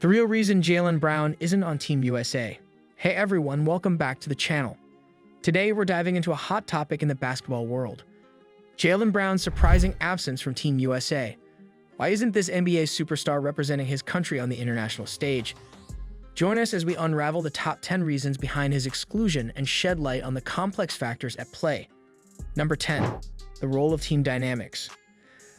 The real reason Jaylen Brown isn't on Team USA. Hey everyone, welcome back to the channel. Today we're diving into a hot topic in the basketball world. Jaylen Brown's surprising absence from Team USA. Why isn't this NBA superstar representing his country on the international stage? Join us as we unravel the top 10 reasons behind his exclusion and shed light on the complex factors at play. Number 10. The role of team dynamics.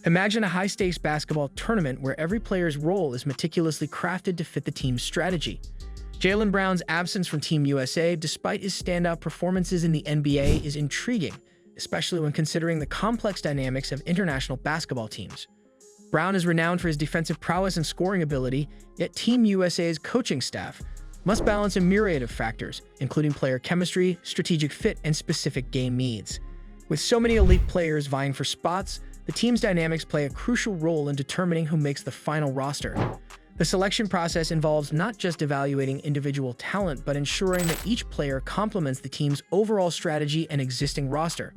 Imagine a high-stakes basketball tournament where every player's role is meticulously crafted to fit the team's strategy. Jaylen Brown's absence from Team USA, despite his standout performances in the NBA, is intriguing, especially when considering the complex dynamics of international basketball teams. Brown is renowned for his defensive prowess and scoring ability, yet Team USA's coaching staff must balance a myriad of factors, including player chemistry, strategic fit, and specific game needs. With so many elite players vying for spots, the team's dynamics play a crucial role in determining who makes the final roster. The selection process involves not just evaluating individual talent, but ensuring that each player complements the team's overall strategy and existing roster.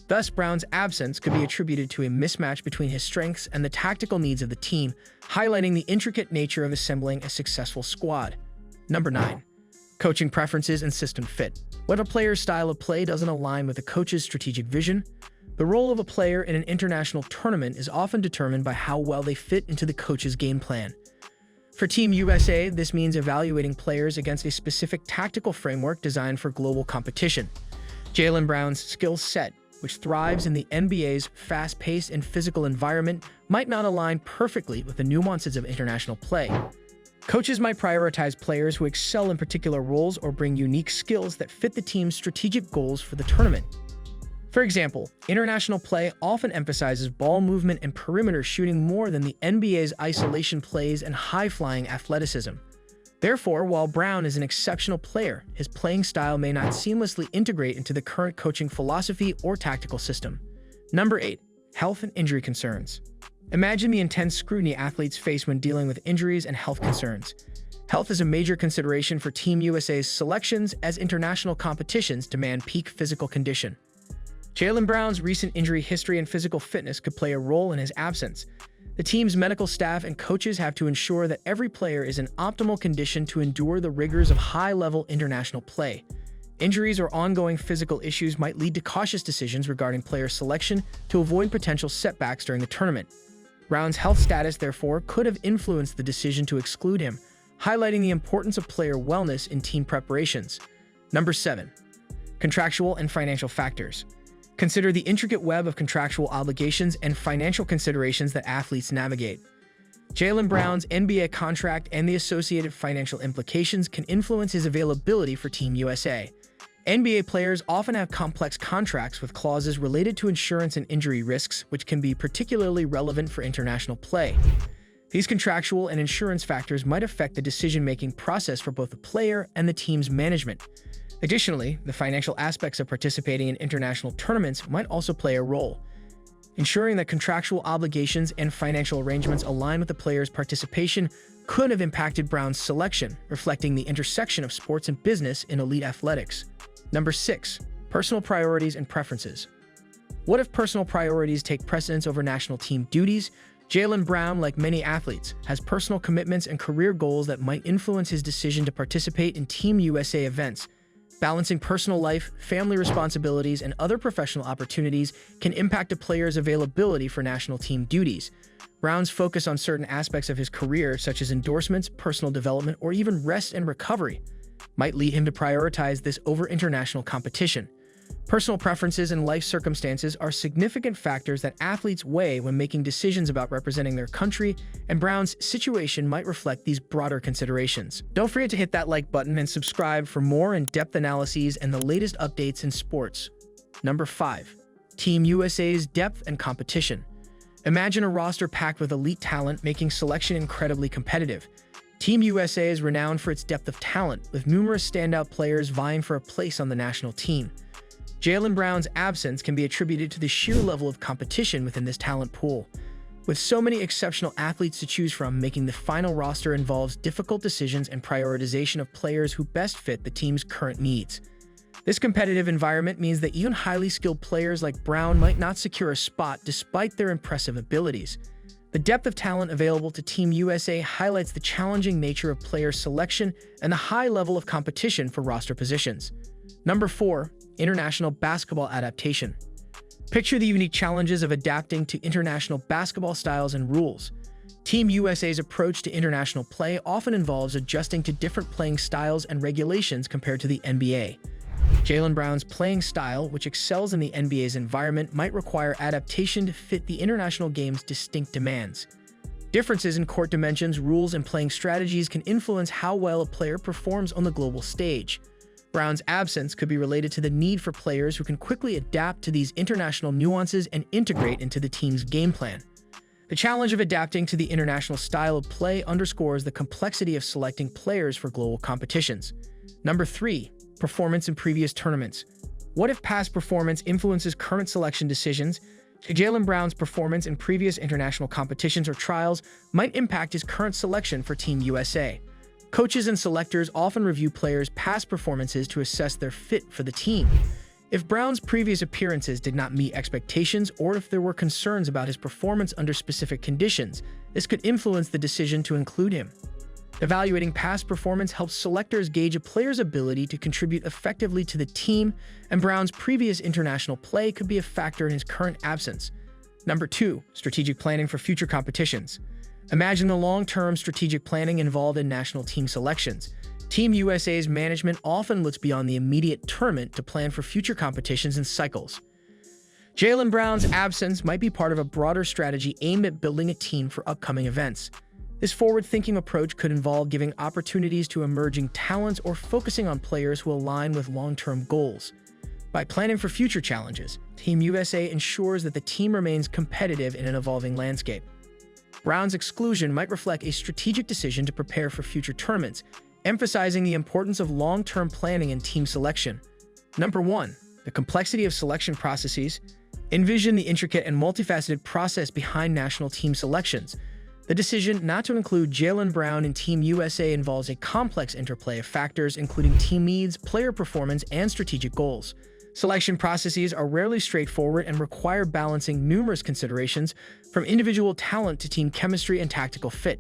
Thus, Brown's absence could be attributed to a mismatch between his strengths and the tactical needs of the team, highlighting the intricate nature of assembling a successful squad. Number 9. Coaching preferences and system fit. What if a player's style of play doesn't align with the coach's strategic vision? The role of a player in an international tournament is often determined by how well they fit into the coach's game plan. For Team USA, this means evaluating players against a specific tactical framework designed for global competition. Jaylen Brown's skill set, which thrives in the NBA's fast-paced and physical environment, might not align perfectly with the nuances of international play. Coaches might prioritize players who excel in particular roles or bring unique skills that fit the team's strategic goals for the tournament. For example, international play often emphasizes ball movement and perimeter shooting more than the NBA's isolation plays and high-flying athleticism. Therefore, while Brown is an exceptional player, his playing style may not seamlessly integrate into the current coaching philosophy or tactical system. Number 8. Health and injury concerns. Imagine the intense scrutiny athletes face when dealing with injuries and health concerns. Health is a major consideration for Team USA's selections as international competitions demand peak physical condition. Jaylen Brown's recent injury history and physical fitness could play a role in his absence. The team's medical staff and coaches have to ensure that every player is in optimal condition to endure the rigors of high-level international play. Injuries or ongoing physical issues might lead to cautious decisions regarding player selection to avoid potential setbacks during the tournament. Brown's health status, therefore, could have influenced the decision to exclude him, highlighting the importance of player wellness in team preparations. Number 7. Contractual and financial factors. Consider the intricate web of contractual obligations and financial considerations that athletes navigate. Jaylen Brown's NBA contract and the associated financial implications can influence his availability for Team USA. NBA players often have complex contracts with clauses related to insurance and injury risks, which can be particularly relevant for international play. These contractual and insurance factors might affect the decision-making process for both the player and the team's management. Additionally, the financial aspects of participating in international tournaments might also play a role. Ensuring that contractual obligations and financial arrangements align with the player's participation could have impacted Brown's selection, reflecting the intersection of sports and business in elite athletics. Number 6. Personal priorities and preferences. What if personal priorities take precedence over national team duties? Jaylen Brown, like many athletes, has personal commitments and career goals that might influence his decision to participate in Team USA events. Balancing personal life, family responsibilities, and other professional opportunities can impact a player's availability for national team duties. Brown's focus on certain aspects of his career, such as endorsements, personal development, or even rest and recovery, might lead him to prioritize this over international competition. Personal preferences and life circumstances are significant factors that athletes weigh when making decisions about representing their country, and Brown's situation might reflect these broader considerations. Don't forget to hit that like button and subscribe for more in-depth analyses and the latest updates in sports. Number 5. Team USA's depth and competition. Imagine a roster packed with elite talent, making selection incredibly competitive. Team USA is renowned for its depth of talent, with numerous standout players vying for a place on the national team. Jaylen Brown's absence can be attributed to the sheer level of competition within this talent pool. With so many exceptional athletes to choose from, making the final roster involves difficult decisions and prioritization of players who best fit the team's current needs. This competitive environment means that even highly skilled players like Brown might not secure a spot despite their impressive abilities. The depth of talent available to Team USA highlights the challenging nature of player selection and the high level of competition for roster positions. Number 4. International basketball adaptation. Picture the unique challenges of adapting to international basketball styles and rules. Team USA's approach to international play often involves adjusting to different playing styles and regulations compared to the NBA. Jaylen Brown's playing style, which excels in the NBA's environment, might require adaptation to fit the international game's distinct demands. Differences in court dimensions, rules, and playing strategies can influence how well a player performs on the global stage. Brown's absence could be related to the need for players who can quickly adapt to these international nuances and integrate into the team's game plan. The challenge of adapting to the international style of play underscores the complexity of selecting players for global competitions. Number 3. Performance in previous tournaments. What if past performance influences current selection decisions? Jaylen Brown's performance in previous international competitions or trials might impact his current selection for Team USA. Coaches and selectors often review players' past performances to assess their fit for the team. If Brown's previous appearances did not meet expectations, or if there were concerns about his performance under specific conditions, this could influence the decision to include him. Evaluating past performance helps selectors gauge a player's ability to contribute effectively to the team, and Brown's previous international play could be a factor in his current absence. Number 2. Strategic planning for future competitions. Imagine the long-term strategic planning involved in national team selections. Team USA's management often looks beyond the immediate tournament to plan for future competitions and cycles. Jaylen Brown's absence might be part of a broader strategy aimed at building a team for upcoming events. This forward-thinking approach could involve giving opportunities to emerging talents or focusing on players who align with long-term goals. By planning for future challenges, Team USA ensures that the team remains competitive in an evolving landscape. Brown's exclusion might reflect a strategic decision to prepare for future tournaments, emphasizing the importance of long-term planning and team selection. Number 1. The complexity of selection processes. Envision the intricate and multifaceted process behind national team selections. The decision not to include Jaylen Brown in Team USA involves a complex interplay of factors, including team needs, player performance, and strategic goals. Selection processes are rarely straightforward and require balancing numerous considerations, from individual talent to team chemistry and tactical fit.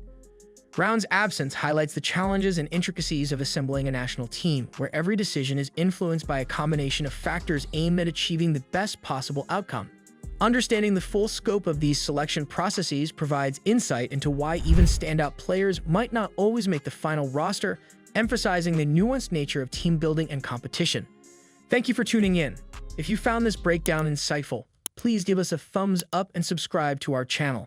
Brown's absence highlights the challenges and intricacies of assembling a national team, where every decision is influenced by a combination of factors aimed at achieving the best possible outcome. Understanding the full scope of these selection processes provides insight into why even standout players might not always make the final roster, emphasizing the nuanced nature of team building and competition. Thank you for tuning in. If you found this breakdown insightful, please give us a thumbs up and subscribe to our channel.